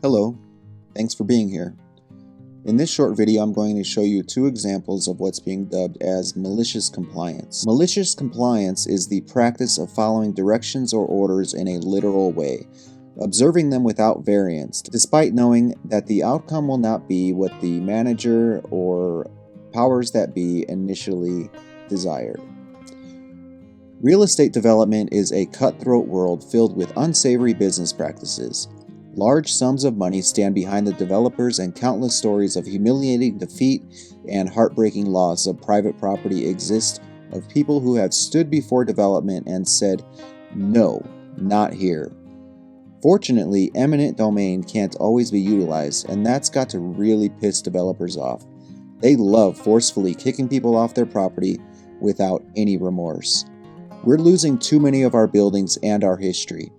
Hello, thanks for being here. In this short video, I'm going to show you two examples of what's being dubbed as malicious compliance. Malicious compliance is the practice of following directions or orders in a literal way, observing them without variance, despite knowing that the outcome will not be what the manager or powers that be initially desired. Real estate development is a cutthroat world filled with unsavory business practices. Large sums of money stand behind the developers, and countless stories of humiliating defeat and heartbreaking loss of private property exist of people who have stood before development and said, "No, not here." Fortunately, eminent domain can't always be utilized, and that's got to really piss developers off. They love forcefully kicking people off their property without any remorse. We're losing too many of our buildings and our history.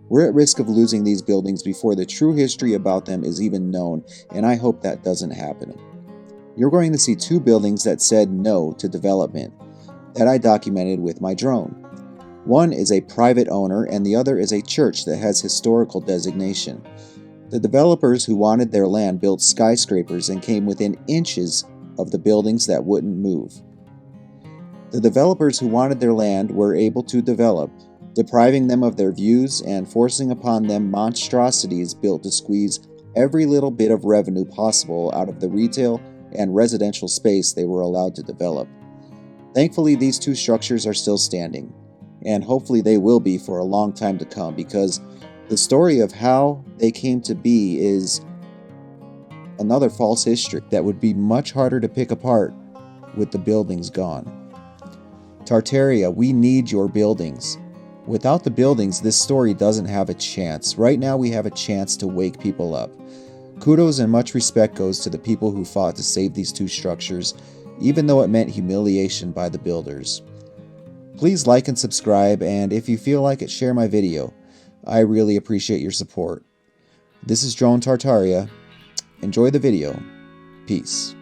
We're at risk of losing these buildings before the true history about them is even known, and I hope that doesn't happen. You're going to see two buildings that said no to development that I documented with my drone. One is a private owner and the other is a church that has historical designation. The developers who wanted their land built skyscrapers and came within inches of the buildings that wouldn't move. The developers who wanted their land were able to develop, depriving them of their views and forcing upon them monstrosities built to squeeze every little bit of revenue possible out of the retail and residential space they were allowed to develop. Thankfully, these two structures are still standing, and hopefully they will be for a long time to come, because the story of how they came to be is another false history that would be much harder to pick apart with the buildings gone. Tartaria, we need your buildings. Without the buildings, this story doesn't have a chance. Right now, we have a chance to wake people up. Kudos and much respect goes to the people who fought to save these two structures, even though it meant humiliation by the builders. Please like and subscribe, and if you feel like it, share my video. I really appreciate your support. This is Drone Tartaria. Enjoy the video. Peace.